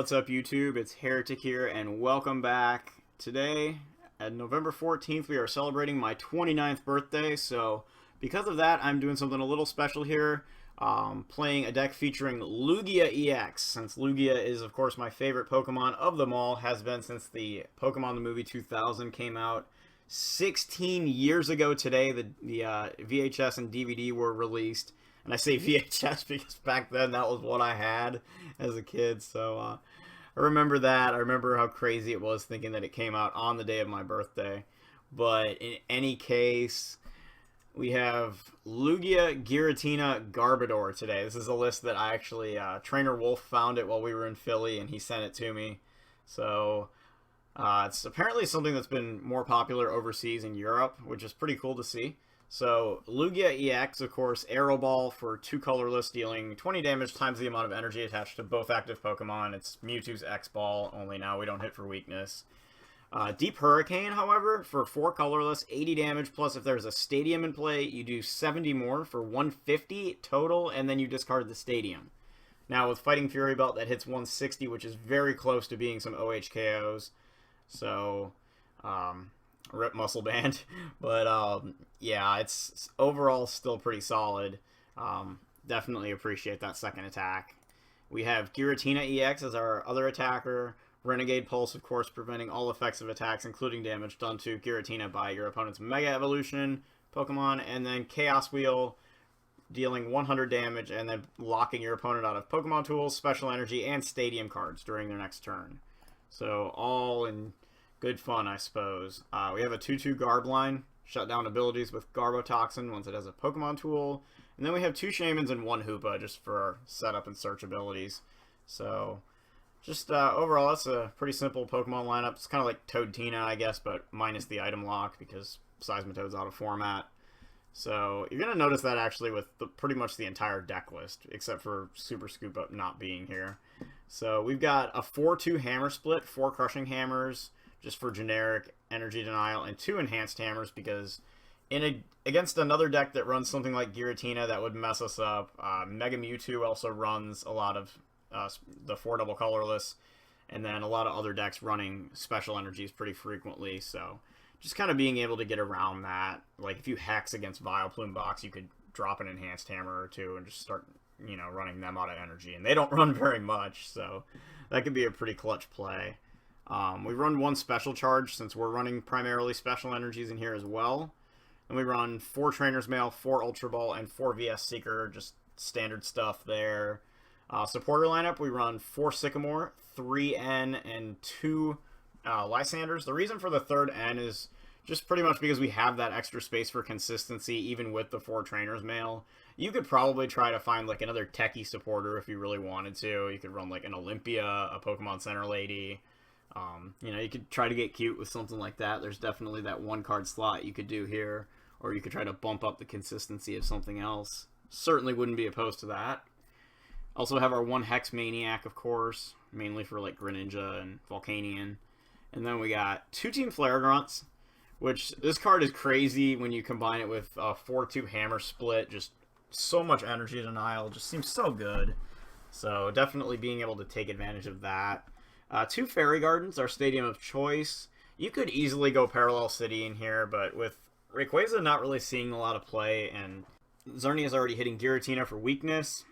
What's up, YouTube? It's Heretic here, and welcome back. Today, at November 14th, we are celebrating my 29th birthday, so because of that, I'm doing something a little special here, playing a deck featuring Lugia-EX, since Lugia is, of course, my favorite Pokemon of them all, has been since the Pokemon the Movie 2000 came out 16 years ago today. The VHS and DVD were released. And I say VHS because back then that was what I had as a kid. So I remember that. I remember how crazy it was thinking that it came out on the day of my birthday. But in any case, we have Lugia, Giratina, Garbodor today. This is a list that I actually, Treynor Wolfe found it while we were in Philly and he sent it to me. So it's apparently something that's been more popular overseas in Europe, which is pretty cool to see. So, Lugia-EX, of course, Arrow Ball for 2 colorless, dealing 20 damage times the amount of energy attached to both active Pokemon. It's Mewtwo's X-Ball, only now we don't hit for weakness. Deep Hurricane, however, for 4 colorless, 80 damage, plus if there's a stadium in play, you do 70 more for 150 total, and then you discard the stadium. Now, with Fighting Fury Belt, that hits 160, which is very close to being some OHKOs. So, rip Muscle Band. But yeah, it's overall still pretty solid. Definitely appreciate that second attack. We have Giratina-EX as our other attacker. Renegade Pulse, of course, preventing all effects of attacks, including damage done to Giratina by your opponent's Mega Evolution Pokemon. And then Chaos Wheel, dealing 100 damage and then locking your opponent out of Pokemon Tools, Special Energy, and Stadium cards during their next turn. So all in good fun, I suppose. We have a 2/2 Garb line, shut down abilities with Garbotoxin once it has a Pokemon tool. And then we have 2 Shamans and 1 Hoopa just for our setup and search abilities. So, just overall, that's a pretty simple Pokemon lineup. It's kind of like Toadtina, I guess, but minus the item lock because Seismitoad's out of format. So, you're going to notice that actually with pretty much the entire deck list, except for Super Scoop Up not being here. So, we've got a 4/2 Hammer Split, 4 Crushing Hammers, just for generic energy denial, and 2 enhanced hammers because against another deck that runs something like Giratina that would mess us up. Mega Mewtwo also runs a lot of the 4 double colorless, and then a lot of other decks running special energies pretty frequently. So just kind of being able to get around that. Like if you hex against Vileplume Box, you could drop an enhanced hammer or 2 and just start running them out of energy, and they don't run very much, so that could be a pretty clutch play. We run 1 special charge since we're running primarily special energies in here as well. And we run 4 Trainer's Mail, 4 Ultra Ball, and 4 VS Seeker, just standard stuff there. Supporter lineup, we run 4 Sycamore, 3 N, and 2 Lysanders. The reason for the 3rd N is just pretty much because we have that extra space for consistency even with the 4 Trainer's Mail. You could probably try to find like another techie supporter if you really wanted to. You could run like an Olympia, a Pokemon Center Lady. You could try to get cute with something like that. There's definitely that 1 card slot you could do here, or you could try to bump up the consistency of something else. Certainly wouldn't be opposed to that. Also have our 1 Hex Maniac, of course, mainly for like Greninja and Volcanion. And then we got 2 Team Flare Grunts, which this card is crazy when you combine it with a 4/2 Hammer Split. Just so much energy denial, just seems so good. So definitely being able to take advantage of that. 2 Fairy Gardens, our stadium of choice. You could easily go Parallel City in here, but with Rayquaza not really seeing a lot of play, and Xerneas already hitting Giratina for weakness,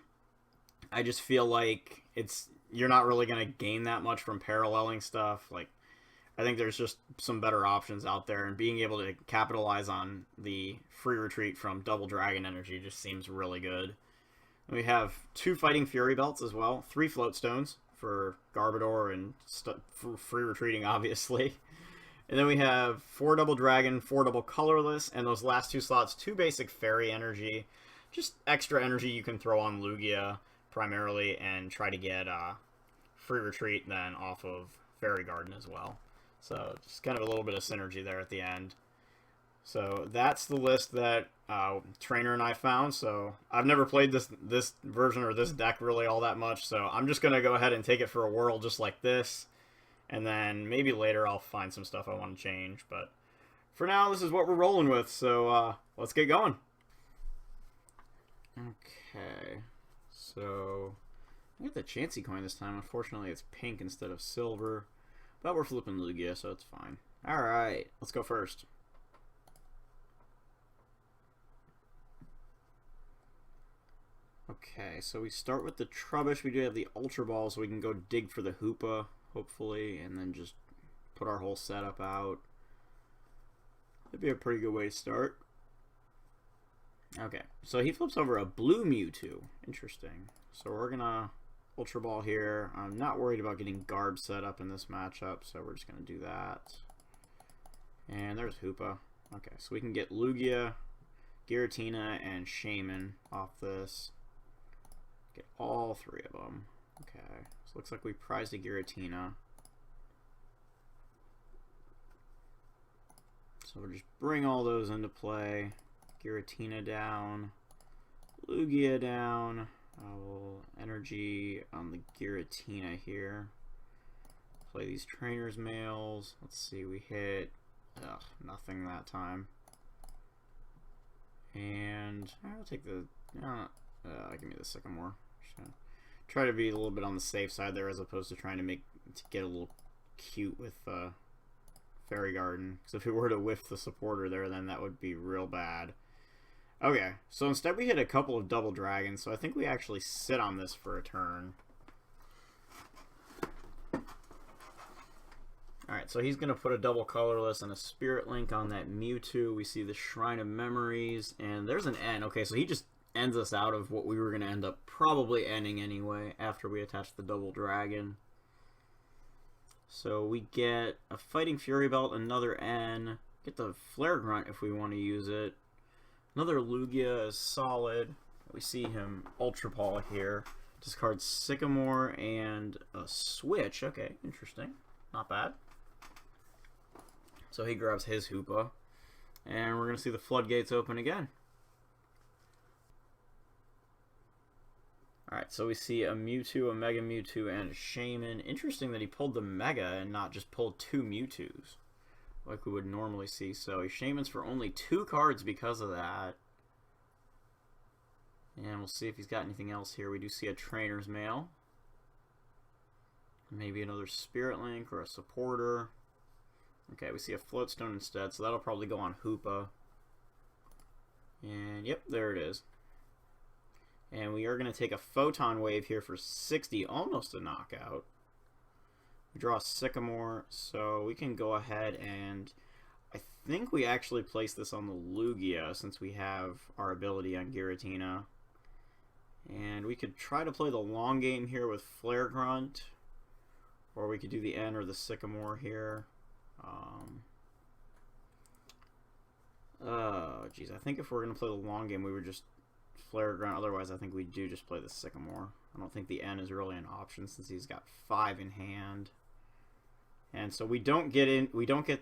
I just feel like you're not really going to gain that much from paralleling stuff. Like, I think there's just some better options out there, and being able to capitalize on the free retreat from Double Dragon Energy just seems really good. And we have 2 Fighting Fury Belts as well, 3 Float Stones for Garbodor and for free retreating, obviously. And then we have 4 Double Dragon, 4 Double Colorless, and those last 2 slots, 2 basic Fairy Energy. Just extra energy you can throw on Lugia, primarily, and try to get free retreat then off of Fairy Garden as well. So just kind of a little bit of synergy there at the end. So that's the list that Treynor and I found. So I've never played this version or this deck really all that much. So I'm just going to go ahead and take it for a whirl just like this. And then maybe later I'll find some stuff I want to change. But for now, this is what we're rolling with. So let's get going. Okay. So I get the Chansey coin this time. Unfortunately, it's pink instead of silver. But we're flipping Lugia, so it's fine. Alright, let's go first. Okay, so we start with the Trubbish. We do have the Ultra Ball, so we can go dig for the Hoopa, hopefully, and then just put our whole setup out. That'd be a pretty good way to start. Okay, so he flips over a blue Mewtwo. Interesting. So we're gonna Ultra Ball here. I'm not worried about getting Garb set up in this matchup, so we're just gonna do that. And there's Hoopa. Okay, so we can get Lugia, Giratina, and Shaman off this. Get all three of them. Okay, so looks like we prized a Giratina. So we'll just bring all those into play. Giratina down, Lugia down. I will energy on the Giratina here. Play these trainers males. Let's see, we hit nothing that time. And I'll take the give me the Sycamore. Try to be a little bit on the safe side there, as opposed to trying to get a little cute with Fairy Garden. Because if we were to whiff the supporter there, then that would be real bad. Okay, so instead we hit a couple of double dragons, so I think we actually sit on this for a turn. Alright, so he's going to put a double colorless and a Spirit Link on that Mewtwo. We see the Shrine of Memories, and there's an N. Okay, so he just ends us out of what we were going to end up probably ending anyway after we attach the double dragon. So we get a Fighting Fury Belt, another N, get the Flare Grunt if we want to use it. Another Lugia is solid. We see him Ultra Ball here. Discard Sycamore and a Switch. Okay, interesting. Not bad. So he grabs his Hoopa. And we're going to see the floodgates open again. Alright, so we see a Mewtwo, a Mega Mewtwo, and a Shaman. Interesting that he pulled the Mega and not just pulled two Mewtwo's, like we would normally see. So he Shamans for only 2 cards because of that. And we'll see if he's got anything else here. We do see a Trainer's Mail. Maybe another Spirit Link or a Supporter. Okay, we see a Floatstone instead, so that'll probably go on Hoopa. And yep, there it is. And we are going to take a Photon Wave here for 60, almost a knockout. We draw a Sycamore, so we can go ahead and I think we actually place this on the Lugia since we have our ability on Giratina. And we could try to play the long game here with Flare Grunt, or we could do the N or the Sycamore here. Geez, I think if we're going to play the long game, we would just Flare Grunt. Otherwise, I think we do just play the Sycamore. I don't think the N is really an option since he's got 5 in hand. And so we don't get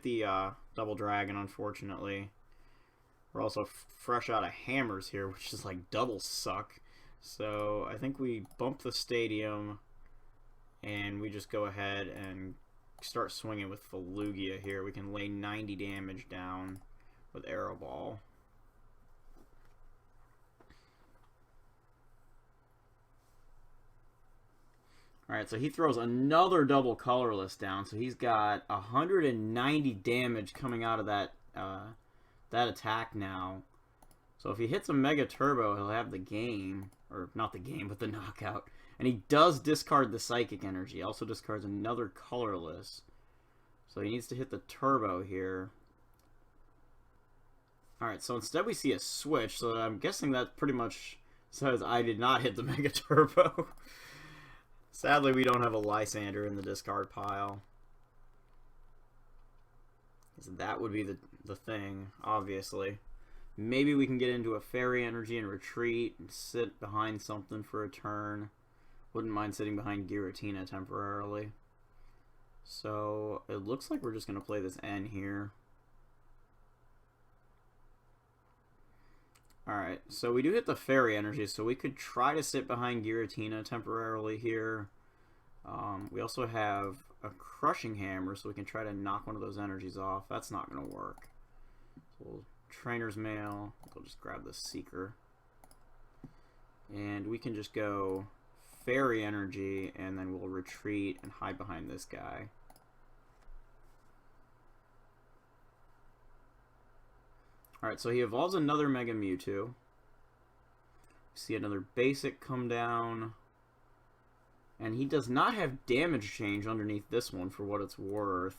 the double dragon, unfortunately. We're also fresh out of hammers here, which is like double suck. So I think we bump the stadium, and we just go ahead and start swinging with the Lugia here. We can lay 90 damage down with Arrow Ball. Alright, so he throws another double colorless down, so he's got 190 damage coming out of that attack now. So if he hits a Mega Turbo, he'll have the game. Or not the game, but the knockout. And he does discard the Psychic Energy. Also discards another colorless. So he needs to hit the Turbo here. Alright, so instead we see a Switch. So I'm guessing that pretty much says I did not hit the Mega Turbo. Sadly, we don't have a Lysander in the discard pile. So that would be the thing, obviously. Maybe we can get into a Fairy Energy and retreat and sit behind something for a turn. Wouldn't mind sitting behind Giratina temporarily. So it looks like we're just going to play this N here. Alright, so we do hit the Fairy Energy, so we could try to sit behind Giratina temporarily here. We also have a Crushing Hammer, so we can try to knock one of those energies off. That's not going to work. So we'll Trainer's Mail. We'll just grab the Seeker. And we can just go Fairy Energy, and then we'll retreat and hide behind this guy. Alright, so he evolves another Mega Mewtwo. See another basic come down. And he does not have damage change underneath this one for what it's worth.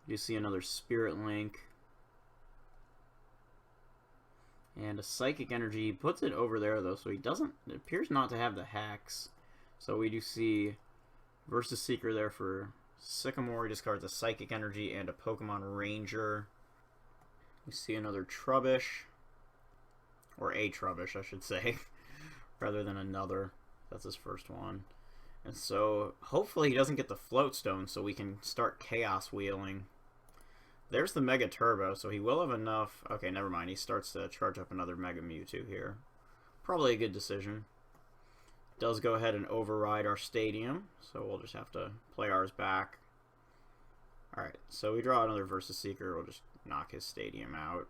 You see another Spirit Link. And a Psychic Energy. He puts it over there though, so he doesn't, it appears not to have the Hex. So we do see Versus Seeker there for Sycamore. He discards a Psychic Energy and a Pokemon Ranger. We see another Trubbish. Or a Trubbish, I should say. Rather than another. That's his first one. And so, hopefully he doesn't get the Float Stone so we can start Chaos Wheeling. There's the Mega Turbo, so he will have enough. Okay, never mind. He starts to charge up another Mega Mewtwo here. Probably a good decision. Does go ahead and override our Stadium, so we'll just have to play ours back. Alright, so we draw another Versus Seeker. We'll just knock his Stadium out.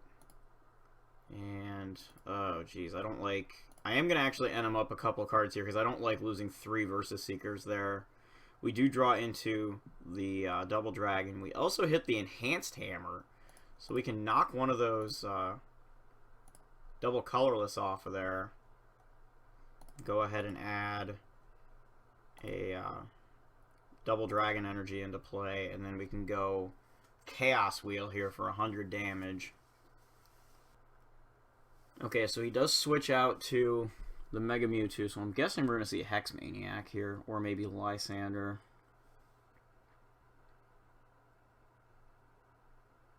And, oh geez, I don't like... I am going to actually end him up a couple cards here because I don't like losing 3 Versus Seekers there. We do draw into the Double Dragon. We also hit the Enhanced Hammer, so we can knock one of those Double Colorless off of there. Go ahead and add a Double Dragon Energy into play, and then we can go Chaos Wheel here for 100 damage. Okay, so he does switch out to the Mega Mewtwo, so I'm guessing we're going to see a Hex Maniac here, or maybe Lysander.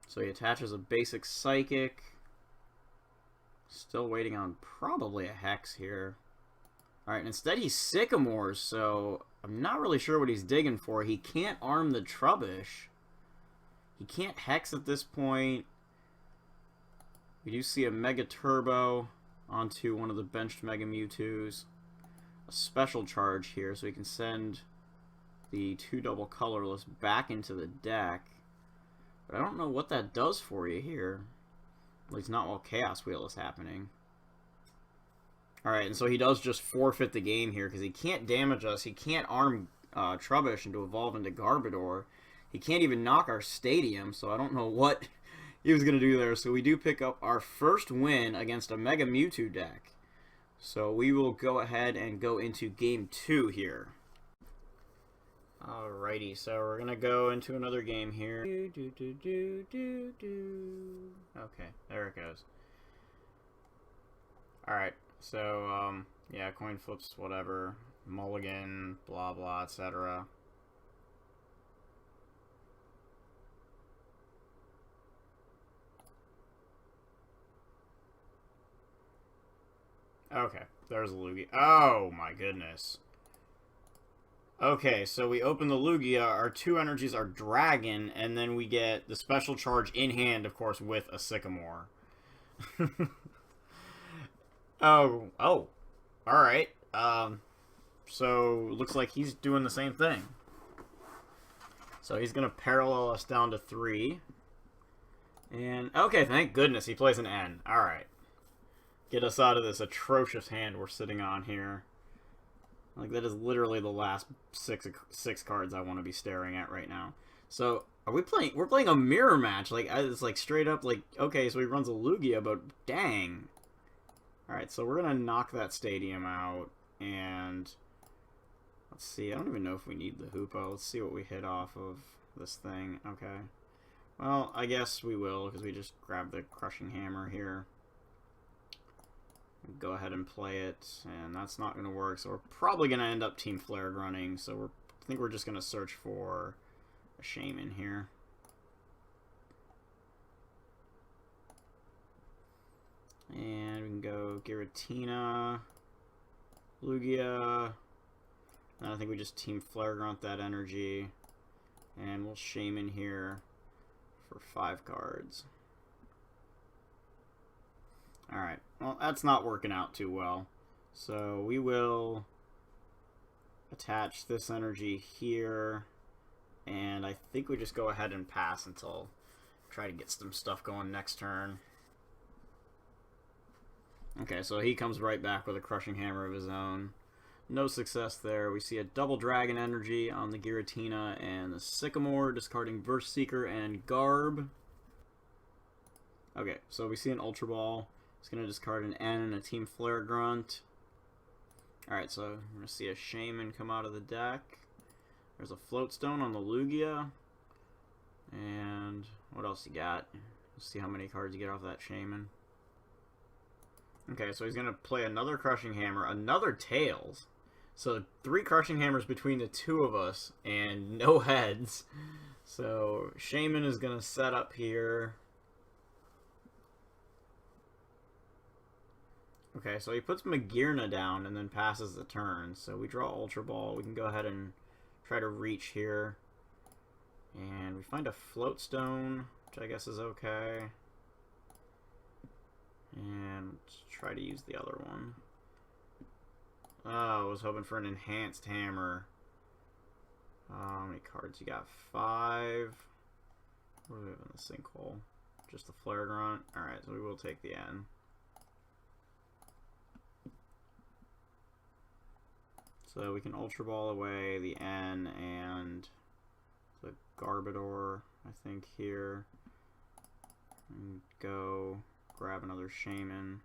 So he attaches a basic Psychic. Still waiting on probably a Hex here. Alright, and instead he Sycamores, so I'm not really sure what he's digging for. He can't arm the Trubbish. He can't Hex at this point. We do see a Mega Turbo onto one of the benched Mega Mewtwo's. A special charge here, so we can send the 2 Double Colorless back into the deck. But I don't know what that does for you here. At least not while Chaos Wheel is happening. Alright, and so he does just forfeit the game here, because he can't damage us. He can't arm Trubbish into evolve into Garbodor. He can't even knock our Stadium, so I don't know what he was going to do there. So we do pick up our first win against a Mega Mewtwo deck. So we will go ahead and go into game 2 here. Alrighty, so we're going to go into another game here. Okay, there it goes. Alright, so, yeah, coin flips, whatever. Mulligan, blah blah, etc. Okay, there's a Lugia. Oh my goodness. Okay, so we open the Lugia, our 2 energies are Dragon, and then we get the special charge in hand, of course, with a Sycamore. Oh, alright. So, looks like he's doing the same thing. So he's going to parallel us down to 3. And, okay, thank goodness he plays an N. Alright. Get us out of this atrocious hand we're sitting on here. Like, that is literally the last six cards I want to be staring at right now. So, we're playing a mirror match. Like, it's like straight up like, okay, so he runs a Lugia, but dang. Alright, so we're going to knock that Stadium out. And, let's see, I don't even know if we need the Hoopa. Let's see what we hit off of this thing. Okay. Well, I guess we will, because we just grabbed the Crushing Hammer here. Go ahead and play it, and that's not going to work, so we're probably going to end up Team Flare running, so I think we're just going to search for a Shaman here. And we can go Giratina, Lugia, and I think we just Team Flare Grunt that energy, and we'll Shaman here for 5 cards. Alright, well, that's not working out too well. So we will attach this energy here, and I think we just go ahead and pass until try to get some stuff going next turn. Okay, so he comes right back with a Crushing Hammer of his own. No success there. We see a double Dragon Energy on the Giratina and the Sycamore, discarding Verse Seeker and Garb. Okay, so we see an Ultra Ball. It's going to discard an N and a Team Flare Grunt. Alright, so we're going to see a Shaman come out of the deck. There's a Floatstone on the Lugia. And what else you got? Let's see how many cards you get off that Shaman. Okay, so he's going to play another Crushing Hammer, another Tails. So 3 Crushing Hammers between the 2 of us, and no heads. So Shaman is going to set up here. Okay, so he puts Magearna down and then passes the turn. So we draw Ultra Ball. We can go ahead and try to reach here. And we find a Floatstone, which I guess is okay. And let's try to use the other one. Oh, I was hoping for an Enhanced Hammer. How many cards you got? 5. What do we have in the Sinkhole? Just the Flare Grunt. Alright, so we will take the N. So we can Ultra Ball away the N and the Garbodor, I think, here. And go grab another Shaman.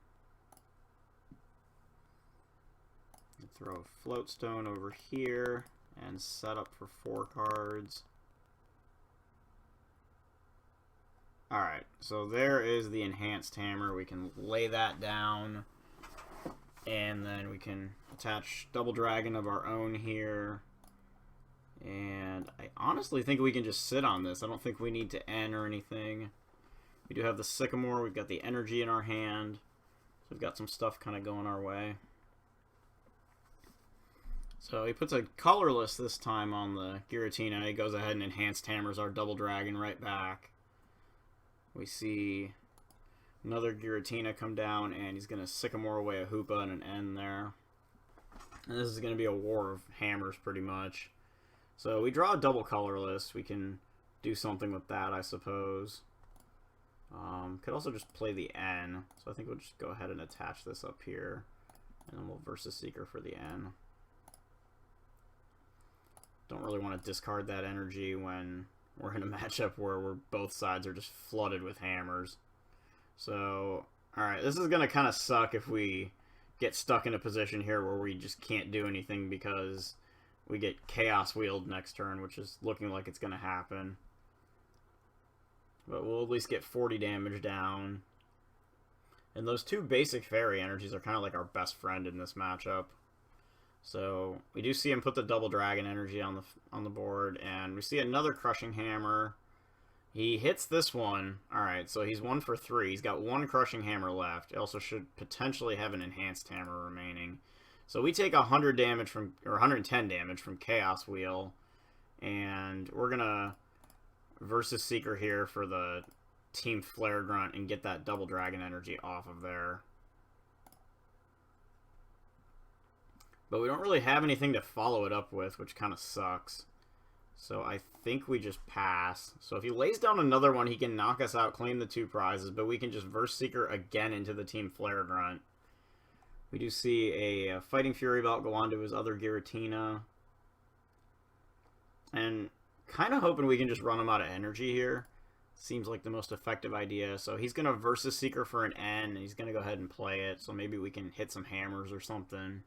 And throw a Floatstone over here and set up for 4 cards. Alright, so there is the Enhanced Hammer. We can lay that down. And then we can attach Double Dragon of our own here. And I honestly think we can just sit on this. I don't think we need to N or anything. We do have the Sycamore. We've got the energy in our hand. So we've got some stuff kind of going our way. So he puts a colorless this time on the Giratina. He goes ahead and Enhanced Hammers our Double Dragon right back. We see another Giratina come down, and he's going to Sycamore away a Hoopa and an N there. And this is going to be a war of hammers, pretty much. So we draw a double colorless. We can do something with that, I suppose. Could also just play the N. So I think we'll just go ahead and attach this up here. And then we'll Versus Seeker for the N. Don't really want to discard that energy when we're in a matchup where both sides are just flooded with hammers. So, alright, this is going to kind of suck if we get stuck in a position here where we just can't do anything because we get Chaos Wheeled next turn, which is looking like it's going to happen. But we'll at least get 40 damage down. And those 2 basic Fairy energies are kind of like our best friend in this matchup. So, we do see him put the Double Dragon energy on the board, and we see another Crushing Hammer. He hits this one. Alright, so he's 1 for 3. He's got 1 Crushing Hammer left. He also should potentially have an Enhanced Hammer remaining. So we take 100 damage from, or 110 damage from Chaos Wheel. And we're gonna Versus Seeker here for the Team Flare Grunt and get that Double Dragon energy off of there. But we don't really have anything to follow it up with, which kind of sucks. So I think we just pass. So if he lays down another one, he can knock us out, claim the 2 prizes, but we can just Verse Seeker again into the Team Flare Grunt. We do see a Fighting Fury Belt go on to his other Giratina. And kind of hoping we can just run him out of energy here. Seems like the most effective idea. So he's going to Versus Seeker for an N, and he's going to go ahead and play it. So maybe we can hit some hammers or something.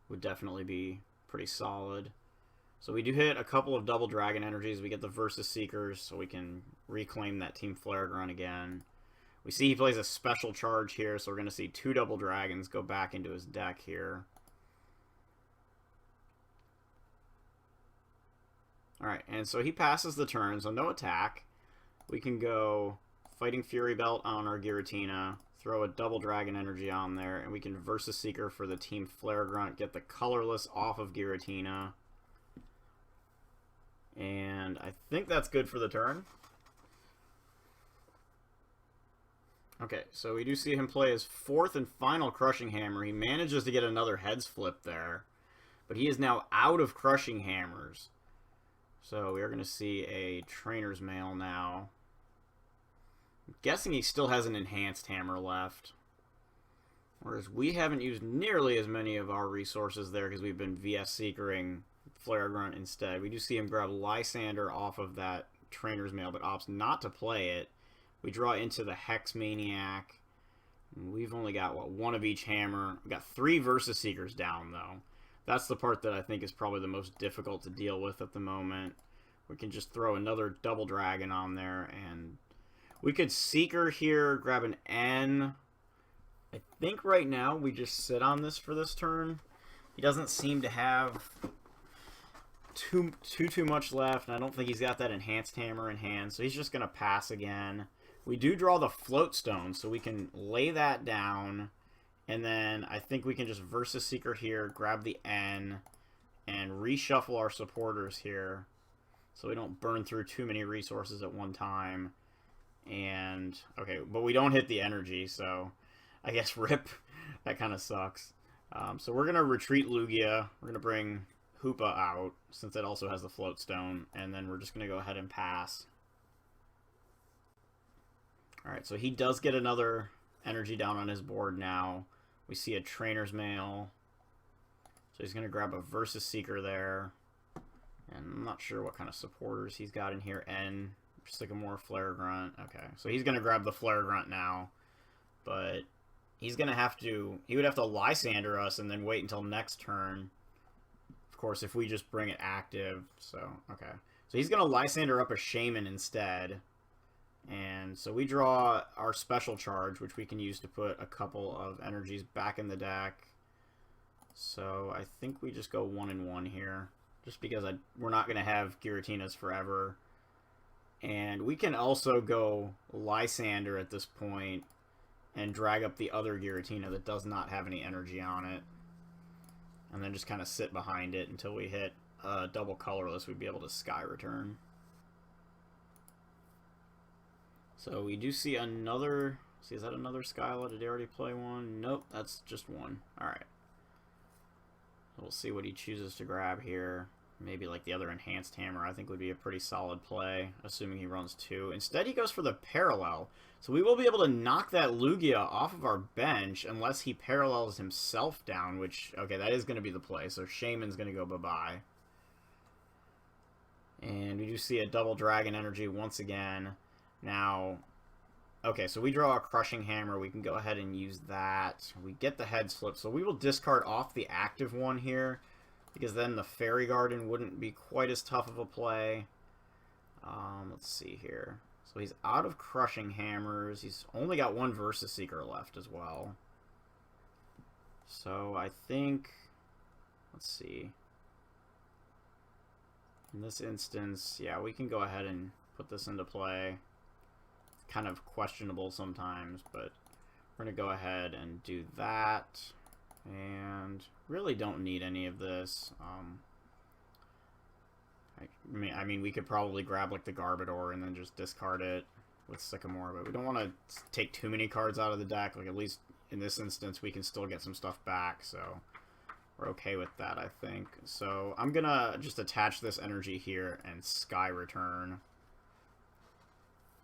Would definitely be pretty solid. So we do hit a couple of Double Dragon energies. We get the Versus Seekers, so we can reclaim that Team Flare Grunt again. We see he plays a special charge here, so we're going to see 2 Double Dragons go back into his deck here. Alright, and so he passes the turn, so no attack. We can go Fighting Fury Belt on our Giratina, throw a Double Dragon energy on there, and we can Versus Seeker for the Team Flare Grunt, get the colorless off of Giratina. And I think that's good for the turn. Okay, so we do see him play his 4th and final Crushing Hammer. He manages to get another heads flip there. But he is now out of Crushing Hammers. So we are going to see a Trainer's Mail now. I'm guessing he still has an Enhanced Hammer left. Whereas we haven't used nearly as many of our resources there because we've been VS Seekering Flare Grunt instead. We do see him grab Lysander off of that Trainer's Mail, but opts not to play it. We draw into the Hex Maniac. We've only got, what, one of each hammer. We've got 3 Versus Seekers down, though. That's the part that I think is probably the most difficult to deal with at the moment. We can just throw another Double Dragon on there, and we could Seeker here, grab an N. I think right now we just sit on this for this turn. He doesn't seem to have too much left, and I don't think he's got that Enhanced Hammer in hand, so he's just going to pass again. We do draw the Float Stone, so we can lay that down, and then I think we can just Versus Seeker here, grab the N, and reshuffle our supporters here, so we don't burn through too many resources at one time. And, okay, but we don't hit the energy, so I guess rip. That kind of sucks. So we're going to retreat Lugia. We're going to bring Hoopa out, since it also has the Float Stone, and then we're just going to go ahead and pass. Alright, so he does get another energy down on his board now. We see a Trainer's Mail. So he's going to grab a Versus Seeker there. And I'm not sure what kind of supporters he's got in here. N, Sycamore, Flare Grunt. Okay, so he's going to grab the Flare Grunt now. But he's going to have to... He would have to Lysander us and then wait until next turn. Of course, if we just bring it active. So, okay. So he's going to Lysander up a Shaman instead. And so we draw our Special Charge, which we can use to put a couple of energies back in the deck. So I think we just go 1-1 here. Just because we're not going to have Giratinas forever. And we can also go Lysander at this point and drag up the other Giratina that does not have any energy on it. And then just kind of sit behind it until we hit double colorless. We'd be able to Sky Return. So we do see another... See, is that another Skyla? Did he already play one? Nope, that's just one. Alright. We'll see what he chooses to grab here. Maybe like the other Enhanced Hammer I think would be a pretty solid play, assuming he runs 2. Instead he goes for the Parallel. So we will be able to knock that Lugia off of our bench unless he parallels himself down, which, okay, that is going to be the play. So Shaman's going to go bye-bye. And we do see a double Dragon energy once again. Now, okay, so we draw a Crushing Hammer. We can go ahead and use that. We get the Head Slip, so we will discard off the active one here, because then the Fairy Garden wouldn't be quite as tough of a play. Let's see here. So he's out of Crushing Hammers. He's only got one Versus Seeker left as well. So I think, let's see. In this instance, yeah, we can go ahead and put this into play. Kind of questionable sometimes, but we're going to go ahead and do that. And really don't need any of this. I mean, we could probably grab like the Garbodor and then just discard it with Sycamore, but we don't want to take too many cards out of the deck. Like, at least in this instance, we can still get some stuff back, so we're okay with that, I think. So I'm going to just attach this energy here and Sky Return.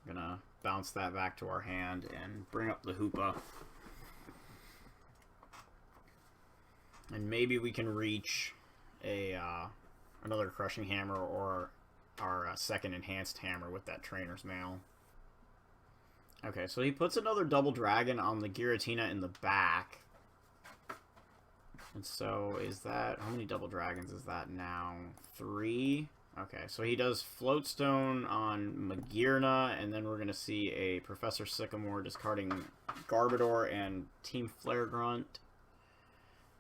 I'm going to bounce that back to our hand and bring up the Hoopa. And maybe we can reach a another Crushing Hammer or our second Enhanced Hammer with that Trainer's Mail. Okay, so he puts another double Dragon on the Giratina in the back. And so is that... How many double Dragons is that now? 3? Okay, so he does Float Stone on Magearna, and then we're going to see a Professor Sycamore discarding Garbodor and Team Flare Grunt.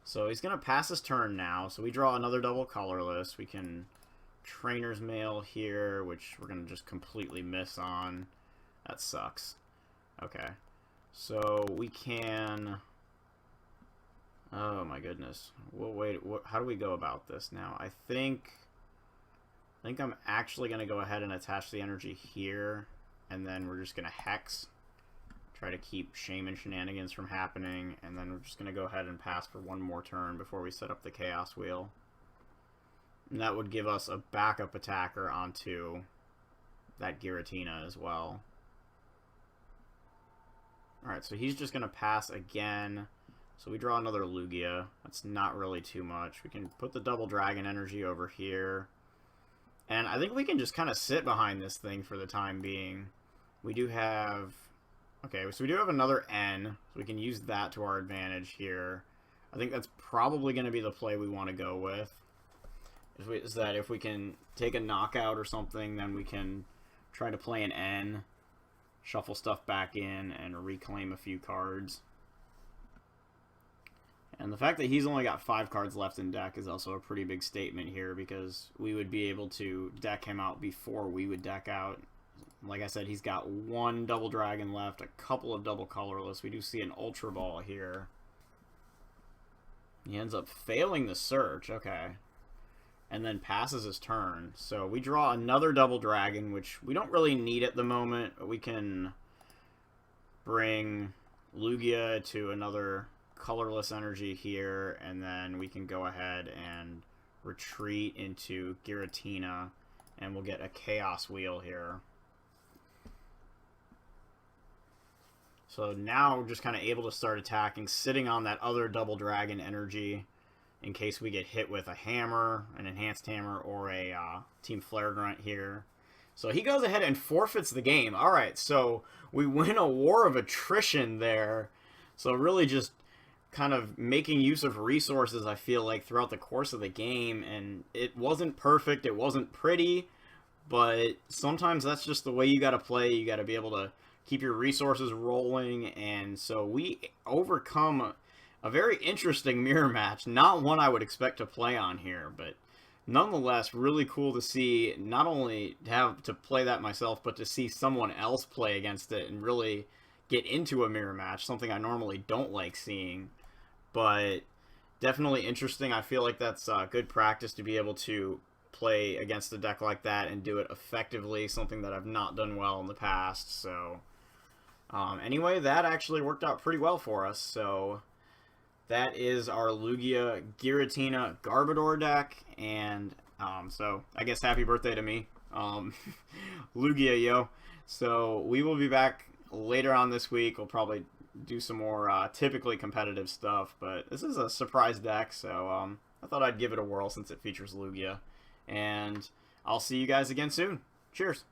So he's going to pass his turn now. So we draw another double colorless. We can Trainer's Mail here, which we're going to just completely miss on. That sucks. Okay. So we can... Oh my goodness. Well, wait, how do we go about this now? I think I'm actually going to go ahead and attach the energy here. And then we're just going to Hex. Try to keep Shaman shenanigans from happening, and then we're just going to go ahead and pass for one more turn before we set up the Chaos Wheel. And that would give us a backup attacker onto that Giratina as well. Alright, so he's just going to pass again. So we draw another Lugia. That's not really too much. We can put the double dragon energy over here. And I think we can just kind of sit behind this thing for the time being. We do have... Okay, so we do have another N. So we can use that to our advantage here. I think that's probably going to be the play we want to go with. Is that if we can take a knockout or something, then we can try to play an N, shuffle stuff back in, and reclaim a few cards. And the fact that he's only got 5 cards left in deck is also a pretty big statement here, because we would be able to deck him out before we would deck out. Like I said, he's got 1 double dragon left, a couple of double colorless. We do see an Ultra Ball here. He ends up failing the search, okay. And then passes his turn. So we draw another double dragon, which we don't really need at the moment, but we can bring Lugia to another colorless energy here, and then we can go ahead and retreat into Giratina, and we'll get a Chaos Wheel here. So now we're just kind of able to start attacking, sitting on that other double dragon energy in case we get hit with a hammer, an enhanced hammer, or a Team Flare Grunt here. So he goes ahead and forfeits the game. Alright, so we win a war of attrition there. So really just kind of making use of resources, I feel like, throughout the course of the game. And it wasn't perfect, it wasn't pretty, but sometimes that's just the way you gotta play. You gotta be able to keep your resources rolling, and so we overcome a very interesting mirror match. Not one I would expect to play on here, but nonetheless, really cool to see, not only have to play that myself, but to see someone else play against it and really get into a mirror match, something I normally don't like seeing. But definitely interesting. I feel like that's good practice to be able to play against a deck like that and do it effectively, something that I've not done well in the past. So anyway, that actually worked out pretty well for us. So that is our Lugia Giratina Garbodor deck, and so I guess happy birthday to me, Lugia, yo. So we will be back later on this week. We'll probably do some more typically competitive stuff, but this is a surprise deck, so I thought I'd give it a whirl since it features Lugia. And I'll see you guys again soon. Cheers.